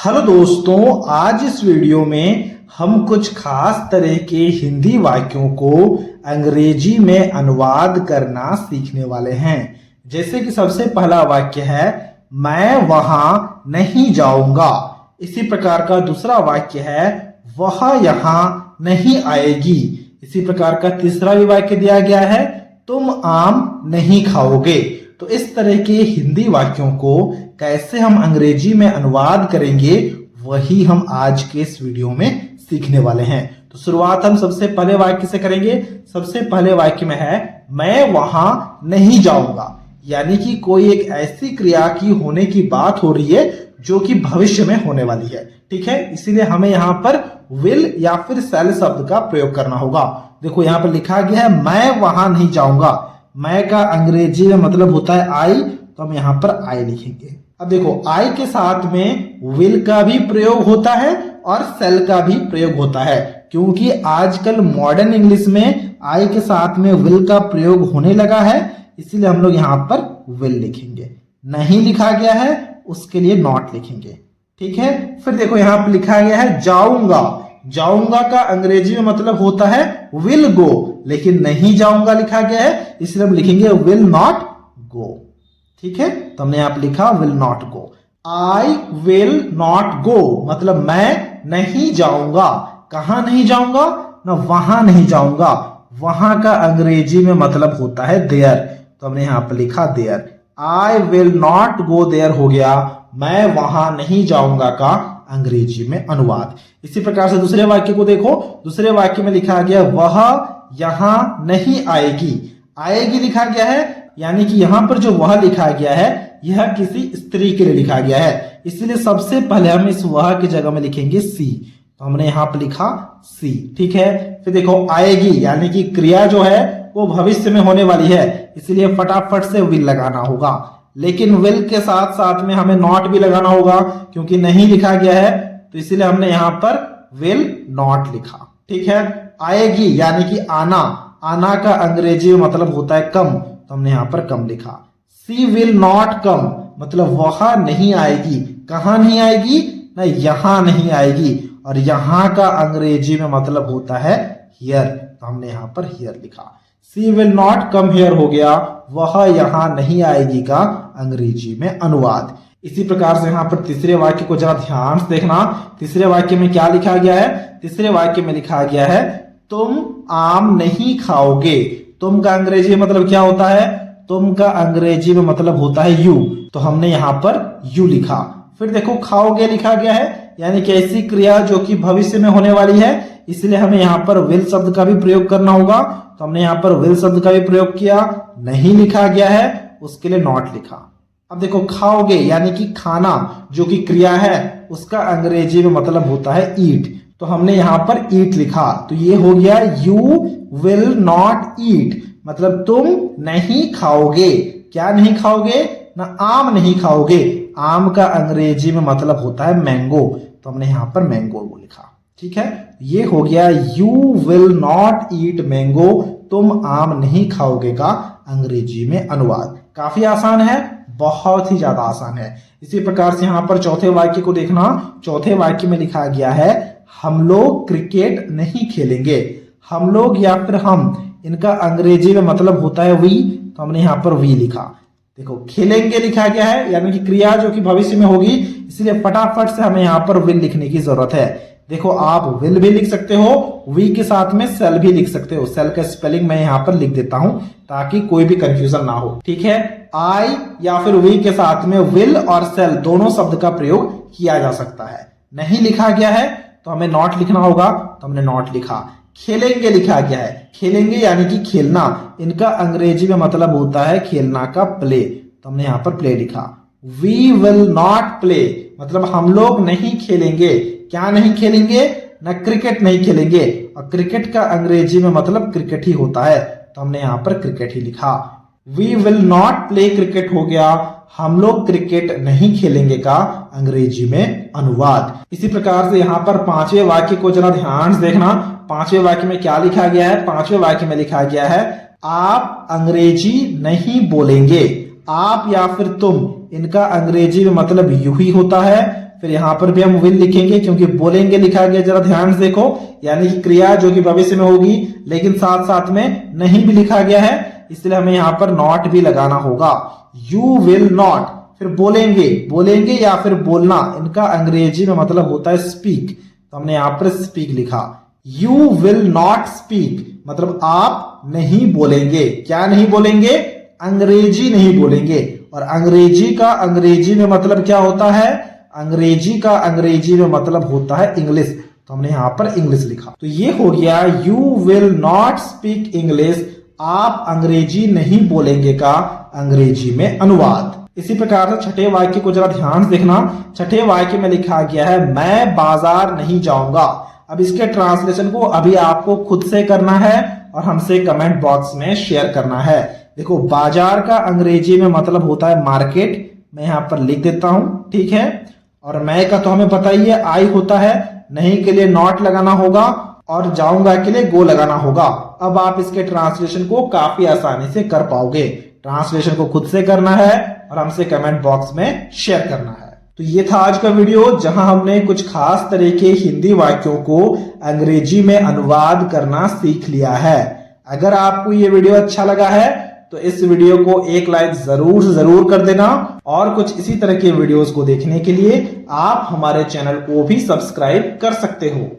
Hello दोस्तों, आज इस वीडियो में हम कुछ खास तरह के हिंदी वाक्यों को अंग्रेजी में अनुवाद करना सीखने वाले हैं। जैसे कि सबसे पहला वाक्य है मैं वहां नहीं जाऊंगा। इसी प्रकार का दूसरा वाक्य है वह यहां नहीं आएगी। इसी प्रकार का तीसरा भी वाक्य दिया गया है तुम आम नहीं खाओगे। तो इस तरह के हिंदी वाक्यों को कैसे हम अंग्रेजी में अनुवाद करेंगे वही हम आज के इस वीडियो में सीखने वाले हैं। तो शुरुआत हम सबसे पहले वाक्य से करेंगे। सबसे पहले वाक्य में है मैं वहां नहीं जाऊंगा, यानी कि कोई एक ऐसी क्रिया की होने की बात हो रही है जो कि भविष्य में होने वाली है। ठीक है, इसीलिए हमें यहाँ पर विल या फिर शैल शब्द का प्रयोग करना होगा। देखो यहाँ पर लिखा गया है मैं वहां नहीं जाऊंगा। मैं का अंग्रेजी में मतलब होता है आई, तो हम यहाँ पर आई लिखेंगे। अब देखो आई के साथ में विल का भी प्रयोग होता है और सेल का भी प्रयोग होता है, क्योंकि आजकल मॉडर्न इंग्लिश में आई के साथ में विल का प्रयोग होने लगा है, इसीलिए हम लोग यहाँ पर विल लिखेंगे। नहीं लिखा गया है उसके लिए नॉट लिखेंगे। ठीक है, फिर देखो यहाँ पर लिखा गया है जाऊंगा। जाऊंगा का अंग्रेजी में मतलब होता है विल गो, लेकिन नहीं जाऊंगा लिखा गया है, इसलिए हम लिखेंगे विल नॉट गो। ठीक है, तो हमने यहाँ पे लिखा will not go. I will not गो मतलब मैं नहीं जाऊंगा। कहां नहीं जाऊंगा ना, वहां नहीं जाऊंगा। वहां का अंग्रेजी में मतलब होता है देयर, तो हमने यहाँ पे लिखा there. I will not go there हो गया मैं वहां नहीं जाऊंगा का अंग्रेजी में अनुवाद। इसी प्रकार से दूसरे वाक्य को देखो। दूसरे वाक्य में लिखा गया वह यहां नहीं आएगी। आएगी लिखा गया है, यानी कि यहां पर जो वह लिखा गया है यह किसी स्त्री के लिए लिखा गया है, इसलिए सबसे पहले हम इस वह की जगह में लिखेंगे सी। तो हमने यहां पर लिखा सी। ठीक है, फिर देखो आएगी यानी कि क्रिया जो है वो भविष्य में होने वाली है, इसलिए फटाफट से विल लगाना होगा। लेकिन विल के साथ साथ में हमें नॉट भी लगाना होगा, क्योंकि नहीं लिखा गया है, तो इसीलिए हमने यहां पर विल नॉट लिखा। ठीक है, आएगी यानी कि आना। आना का अंग्रेजी में मतलब होता है कम, तो हमने यहां पर कम लिखा। सी विल नॉट कम मतलब वह नहीं आएगी। कहां नहीं आएगी ना, यहां नहीं आएगी, और यहां का अंग्रेजी में मतलब होता है हियर, तो हमने यहां पर हियर लिखा। सी विल नॉट कम हियर हो गया वह यहां नहीं आएगी का अंग्रेजी में अनुवाद। इसी प्रकार से यहाँ पर तीसरे वाक्य को जरा ध्यान से देखना। तीसरे वाक्य में क्या लिखा गया है? तीसरे वाक्य में लिखा गया है तुम आम नहीं खाओगे। तुम का अंग्रेजी में मतलब क्या होता है? तुम का अंग्रेजी में मतलब होता है यू, तो हमने यहाँ पर यू लिखा। फिर देखो खाओगे लिखा गया है, यानी कि ऐसी क्रिया जो कि भविष्य में होने वाली है, इसलिए हमें यहाँ पर विल शब्द का भी प्रयोग करना होगा, तो हमने यहाँ पर विल शब्द का भी प्रयोग किया। नहीं लिखा गया है उसके लिए नॉट लिखा। अब देखो खाओगे यानी कि खाना जो कि क्रिया है उसका अंग्रेजी में मतलब होता है ईट, तो हमने यहाँ पर ईट लिखा। तो ये हो गया यू विल नॉट ईट मतलब तुम नहीं खाओगे। क्या नहीं खाओगे ना, आम नहीं खाओगे। आम का अंग्रेजी में मतलब होता है मैंगो, तो हमने यहाँ पर मैंगो लिखा। ठीक है, ये हो गया you will not eat mango तुम आम नहीं खाओगे का अंग्रेजी में अनुवाद। काफी आसान है, बहुत ही ज्यादा आसान है। इसी प्रकार से यहाँ पर चौथे वाक्य को देखना। चौथे वाक्य में लिखा गया है हम लोग क्रिकेट नहीं खेलेंगे। हम लोग या फिर हम, इनका अंग्रेजी में मतलब होता है वी, तो हमने यहाँ पर वी लिखा। देखो खेलेंगे लिखा गया है, यानी कि क्रिया जो कि भविष्य में होगी, इसलिए फटाफट से हमें यहाँ पर विल लिखने की जरूरत है। देखो आप विल भी लिख सकते हो, वी के साथ में सेल भी लिख सकते हो। सेल का स्पेलिंग मैं यहाँ पर लिख देता हूं ताकि कोई भी कंफ्यूजन ना हो। ठीक है, आई या फिर वी के साथ में विल और सेल दोनों शब्द का प्रयोग किया जा सकता है। नहीं लिखा गया है तो हमें नॉट लिखना होगा, तो हमने नॉट लिखा। खेलेंगे लिखा गया है, खेलेंगे यानी कि खेलना, इनका अंग्रेजी में मतलब होता है खेलना का प्ले, तो हमने यहाँ पर प्ले लिखा। वी विल नॉट प्ले मतलब हम लोग नहीं खेलेंगे। क्या नहीं खेलेंगे ना, क्रिकेट नहीं खेलेंगे, और क्रिकेट का अंग्रेजी में मतलब क्रिकेट ही होता है, तो हमने यहाँ पर क्रिकेट ही लिखा। We will not play cricket हो गया हम लोग क्रिकेट नहीं खेलेंगे का अंग्रेजी में अनुवाद। इसी प्रकार से यहाँ पर पांचवें वाक्य को जरा ध्यान से देखना। पांचवें वाक्य में क्या लिखा गया है? पांचवें वाक्य में लिखा गया है आप अंग्रेजी नहीं बोलेंगे। आप या फिर तुम, इनका अंग्रेजी में मतलब यू ही होता है, फिर यहाँ पर भी हम विल लिखेंगे क्योंकि बोलेंगे लिखा गया, जरा ध्यान से देखो, यानी कि क्रिया जो कि भविष्य में होगी, लेकिन साथ साथ में नहीं भी लिखा गया है, इसलिए हमें यहाँ पर नॉट भी लगाना होगा। यू विल नॉट, फिर बोलेंगे, बोलेंगे या फिर बोलना, इनका अंग्रेजी में मतलब होता है स्पीक, तो हमने यहाँ पर स्पीक लिखा। यू विल नॉट स्पीक मतलब आप नहीं बोलेंगे। क्या नहीं बोलेंगे? अंग्रेजी नहीं बोलेंगे। और अंग्रेजी का अंग्रेजी में मतलब क्या होता है? अंग्रेजी का अंग्रेजी में मतलब होता है इंग्लिश, तो हमने यहां पर इंग्लिश लिखा। तो ये हो गया you will not speak English, आप अंग्रेजी नहीं बोलेंगे का अंग्रेजी में अनुवाद। इसी प्रकार से छठे वाक्य को जरा ध्यान से देखना। छठे वाक्य में लिखा गया है मैं बाजार नहीं जाऊंगा। अब इसके ट्रांसलेशन को अभी आपको खुद से करना है और हमसे कमेंट बॉक्स में शेयर करना है। देखो, बाजार का अंग्रेजी में मतलब होता है मार्केट, मैं यहां पर लिख देता हूं, ठीक है। और मैं का तो हमें पता ही है आई होता है, नहीं के लिए नॉट लगाना होगा और जाऊंगा के लिए गो लगाना होगा। अब आप इसके ट्रांसलेशन को काफी आसानी से कर पाओगे। ट्रांसलेशन को खुद से करना है और हमसे कमेंट बॉक्स में शेयर करना है। तो ये था आज का वीडियो, जहां हमने कुछ खास तरह के हिंदी वाक्यों को अंग्रेजी में अनुवाद करना सीख लिया है। अगर आपको ये वीडियो अच्छा लगा है तो इस वीडियो को एक लाइक जरूर कर देना, और कुछ इसी तरह के वीडियोस को देखने के लिए आप हमारे चैनल को भी सब्सक्राइब कर सकते हो।